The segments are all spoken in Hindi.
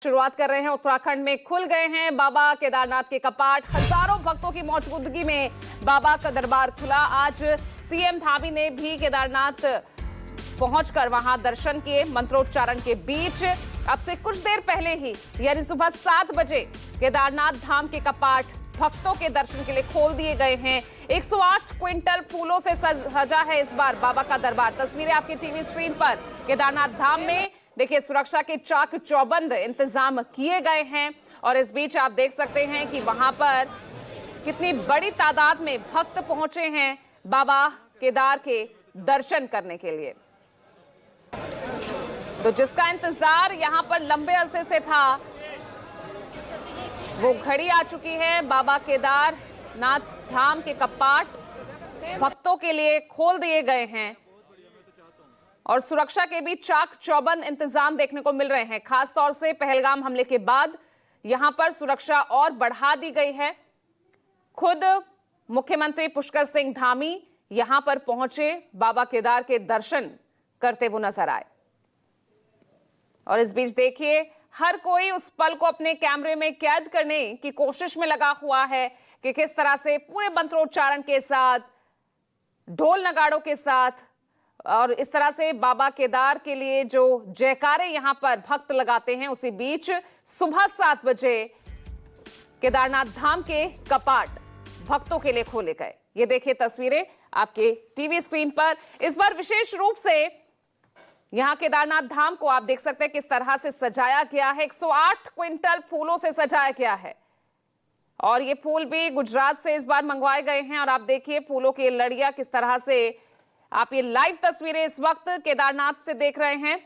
शुरुआत कर रहे हैं। उत्तराखंड में खुल गए हैं बाबा केदारनाथ के कपाट। हजारों भक्तों की मौजूदगी में बाबा का दरबार खुला। आज सीएम धामी ने भी केदारनाथ पहुंचकर वहां दर्शन किए। मंत्रोच्चारण के बीच अब से कुछ देर पहले ही यानी सुबह 7 बजे केदारनाथ धाम के कपाट भक्तों के दर्शन के लिए खोल दिए गए हैं। 108 क्विंटल फूलों से सजा है इस बार बाबा का दरबार। तस्वीरें आपके टीवी स्क्रीन पर। केदारनाथ धाम में देखिए सुरक्षा के चाक चौबंद इंतजाम किए गए हैं और इस बीच आप देख सकते हैं कि वहां पर कितनी बड़ी तादाद में भक्त पहुंचे हैं बाबा केदार के दर्शन करने के लिए। तो जिसका इंतजार यहां पर लंबे अरसे से था वो घड़ी आ चुकी है। बाबा केदारनाथ धाम के कपाट भक्तों के लिए खोल दिए गए हैं और सुरक्षा के भी चाक चौबंद इंतजाम देखने को मिल रहे हैं। खासतौर से पहलगाम हमले के बाद यहां पर सुरक्षा और बढ़ा दी गई है। खुद मुख्यमंत्री पुष्कर सिंह धामी यहां पर पहुंचे, बाबा केदार के दर्शन करते हुए नजर आए। और इस बीच देखिए हर कोई उस पल को अपने कैमरे में कैद करने की कोशिश में लगा हुआ है कि किस तरह से पूरे मंत्रोच्चारण के साथ, ढोल नगाड़ों के साथ और इस तरह से बाबा केदार के लिए जो जयकारे यहां पर भक्त लगाते हैं, उसी बीच सुबह 7 बजे केदारनाथ धाम के कपाट भक्तों के लिए खोले गए। ये देखिए तस्वीरें आपके टीवी स्क्रीन पर। इस बार विशेष रूप से यहां केदारनाथ धाम को आप देख सकते हैं किस तरह से सजाया गया है। 108 क्विंटल फूलों से सजाया गया है और ये फूल भी गुजरात से इस बार मंगवाए गए हैं। और आप देखिए फूलों की लड़ियां किस तरह से, आप ये लाइव तस्वीरें इस वक्त केदारनाथ से देख रहे हैं।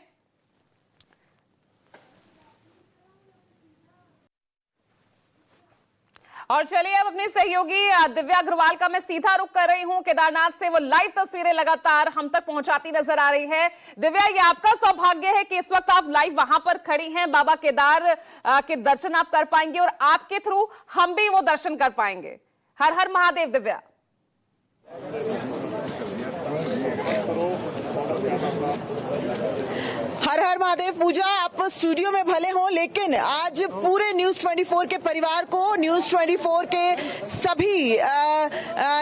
और चलिए अब अपनी सहयोगी दिव्या अग्रवाल का मैं सीधा रुख कर रही हूं केदारनाथ से। वो लाइव तस्वीरें लगातार हम तक पहुंचाती नजर आ रही है। दिव्या, ये आपका सौभाग्य है कि इस वक्त आप लाइव वहां पर खड़ी हैं। बाबा केदार के दर्शन आप कर पाएंगे और आपके थ्रू हम भी वो दर्शन कर पाएंगे। हर हर महादेव। दिव्या, हर हर महादेव। पूजा, आप स्टूडियो में भले हो लेकिन आज पूरे न्यूज 24 के परिवार को, न्यूज 24 के सभी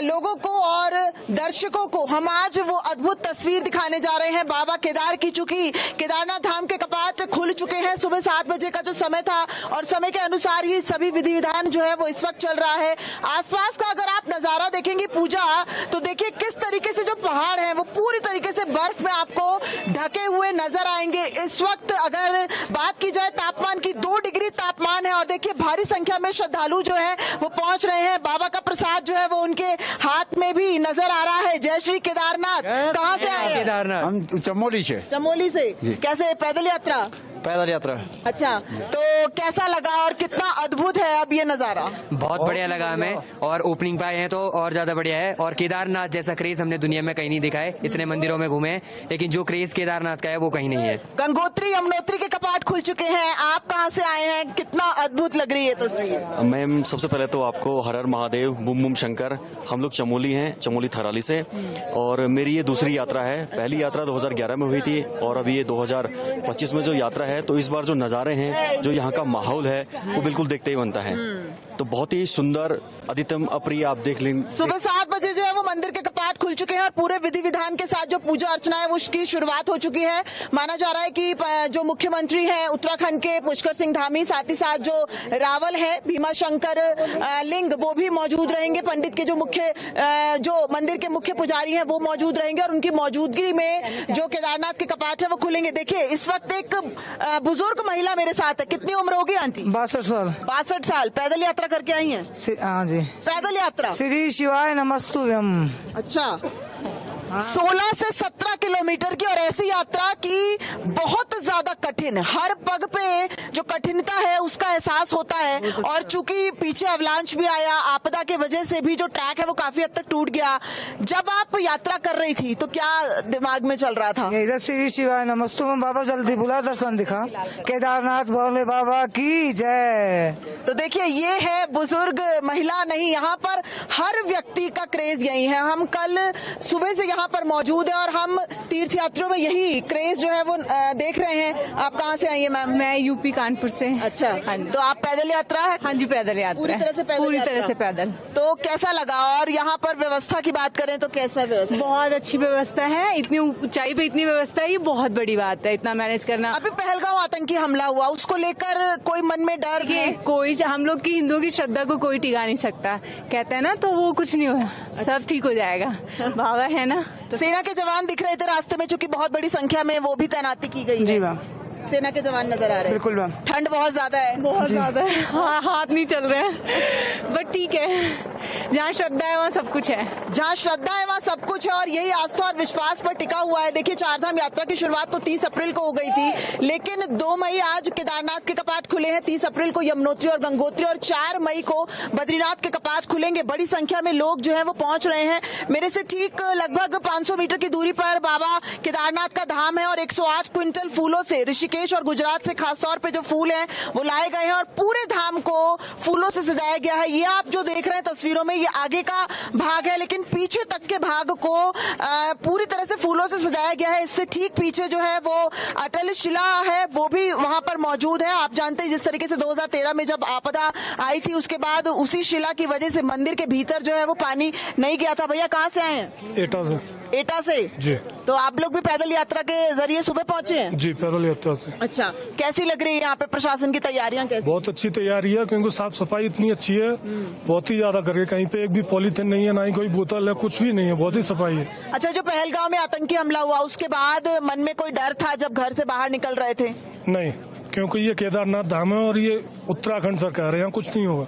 लोगों को और दर्शकों को हम आज वो अद्भुत तस्वीर दिखाने जा रहे हैं बाबा केदार की। चूंकि केदारनाथ धाम के कपाट खुल चुके हैं, सुबह 7 बजे का जो समय था और समय के अनुसार ही सभी विधि विधान जो है वो इस वक्त चल रहा है। आसपास का अगर आप नजारा देखेंगे पूजा, तो देखिए किस तरीके से जो पहाड़ है वो पूरी तरीके से बर्फ में आपको ढके हुए नजर आएंगे। इस वक्त अगर बात की जाए तापमान की, 2 डिग्री तापमान है और देखिए भारी संख्या में श्रद्धालु जो है वो पहुंच रहे हैं। बाबा का प्रसाद जो है वो उनके हाथ में भी नजर आ रहा है। जय श्री केदारनाथ। कहाँ से आए हैं? केदारनाथ हम चमोली से। चमोली से। कैसे, पैदल यात्रा? पैदल यात्रा। अच्छा, तो कैसा लगा और कितना अद्भुत है अब ये नजारा? बहुत बढ़िया लगा हमें और ओपनिंग पे आए हैं तो और ज्यादा बढ़िया है। और केदारनाथ जैसा क्रेज हमने दुनिया में कहीं नहीं देखा है। इतने मंदिरों में घूमे लेकिन जो क्रेज केदारनाथ का है वो कहीं नहीं है। गंगोत्री यमुनोत्री के कपाट खुल चुके हैं। आप कहाँ से आए हैं? कितना अद्भुत लग रही है तस्वीर। मैम, सबसे पहले तो आपको हर हर महादेव, बुम बुम शंकर। हम लोग चमोली हैं, चमोली थराली से, और मेरी ये दूसरी यात्रा है। पहली यात्रा 2011 में हुई थी और अभी ये 2025 में जो यात्रा है, तो इस बार जो नजारे हैं, जो यहाँ का माहौल है, वो बिल्कुल देखते ही बनता है। तो बहुत ही सुंदर, अदितम, अप्रिय आप देख लेंगे। सुबह 7 बजे जो है वो मंदिर के कपाट खुल चुके हैं और पूरे विधि विधान के साथ जो पूजा अर्चना है वो उसकी शुरुआत हो चुकी है। माना जा रहा है कि जो मुख्यमंत्री हैं उत्तराखंड के पुष्कर सिंह धामी, साथ ही साथ जो रावल है भीमा शंकर लिंग, वो भी मौजूद रहेंगे। पंडित के जो मुख्य जो मंदिर के मुख्य पुजारी हैं वो मौजूद रहेंगे और उनकी मौजूदगी में जो केदारनाथ के कपाट है वो खुलेंगे। देखिए इस वक्त एक बुजुर्ग महिला मेरे साथ है। कितनी उम्र होगी आंटी? 62 साल। 62 साल। पैदल यात्रा करके आई हैं? हाँ जी, पैदल यात्रा। श्री शिवाय नमस्तुभ्यम। अच्छा, 16 से 17 किलोमीटर की और ऐसी यात्रा की बहुत ज्यादा कठिन, हर पग पे जो कठिनता है उसका एहसास होता है। और चूंकि पीछे अवलांच भी आया, आपदा आपदा के वजह से भी जो ट्रैक है वो काफी हद तक टूट गया। जब आप यात्रा कर रही थी तो क्या दिमाग में चल रहा था? इधर श्री शिवाय नमस्तुभ्यम बाबा जल्दी बुला दर्शन दिखा। केदारनाथ भोले बाबा की जय। तो देखिए ये है बुजुर्ग महिला नहीं, यहाँ पर हर व्यक्ति का क्रेज यही है। हम कल सुबह से यहाँ पर मौजूद है और हम तीर्थ यात्रियों में यही क्रेज जो है वो देख रहे हैं। आप कहाँ से आई है मैम? मैं यूपी कानपुर से। अच्छा, हाँ जी। तो आप पैदल यात्रा है? हाँ जी, पैदल यात्रा। पूरी तरह से पैदल पूरी यात्रा? तरह से पैदल। तो कैसा लगा? और यहाँ पर व्यवस्था की बात करें तो कैसा व्यवस्था? बहुत अच्छी व्यवस्था है। इतनी ऊंचाई पे इतनी व्यवस्था है, ये बहुत बड़ी बात है, इतना मैनेज करना। अभी पहलगांव आतंकी हमला हुआ, उसको लेकर कोई मन में डर है? कोई, हम लोग की हिंदुओं की श्रद्धा को कोई टिका नहीं सकता, कहते हैं ना, तो वो कुछ नहीं हुआ, सब ठीक हो जाएगा। बाबा है ना। सेना के जवान दिख रहे थे रास्ते में, चूंकि बहुत बड़ी संख्या में वो भी तैनाती की गई है। जी मैम, सेना के जवान नजर आ रहे हैं। बिल्कुल मैम। ठंड बहुत ज्यादा है। बहुत ज्यादा है। हाँ, हाथ नहीं चल रहे हैं, बट ठीक है, जहाँ श्रद्धा है वहाँ सब कुछ है। जहाँ श्रद्धा है वहाँ सब कुछ है और यही आस्था और विश्वास पर टिका हुआ है। देखिए, चारधाम यात्रा की शुरुआत तो 30 अप्रैल को हो गई थी, लेकिन 2 मई आज केदारनाथ के कपाट खुले हैं, 30 अप्रैल को यमुनोत्री और गंगोत्री और 4 मई को बद्रीनाथ के कपाट खुलेंगे। बड़ी संख्या में लोग जो है वो पहुंच रहे हैं। मेरे से ठीक लगभग 500 मीटर की दूरी पर बाबा केदारनाथ का धाम है और 108 क्विंटल फूलों से, ऋषिकेश और गुजरात से खासतौर पे जो फूल हैं वो लाए गए हैं और पूरे धाम को फूलों से सजाया गया है। ये आप जो देख रहे हैं तस्वीरों में, ये आगे का भाग है, लेकिन पीछे तक के भाग को पूरी तरह से फूलों से सजाया गया है। इससे ठीक पीछे जो है वो अटल शिला है, वो भी वहां पर मौजूद है। आप जानते हैं जिस तरीके से 2013 में जब आपदा आई थी, उसके बाद उसी शिला की वजह से मंदिर के भीतर जो है वो पानी नहीं गया था। भैया कहाँ से आए हैं? एटा से। एटा से? जी। तो आप लोग भी पैदल यात्रा के जरिए सुबह पहुंचे हैं? जी, पैदल यात्रा से। अच्छा, कैसी लग रही है यहाँ पे प्रशासन की तैयारियां? कैसी? बहुत अच्छी तैयारी है, क्योंकि साफ सफाई इतनी अच्छी है, बहुत ही ज्यादा करके। कहीं पे एक भी पॉलीथिन नहीं है, ना ही कोई बोतल है, कुछ भी नहीं है, बहुत ही सफाई है। अच्छा, जो पहलगांव में आतंकी हमला हुआ उसके बाद मन में कोई डर था जब घर से बाहर निकल रहे थे? नहीं, क्योंकि ये केदारनाथ धाम है और ये उत्तराखंड सरकार है, यहाँ कुछ नहीं होगा।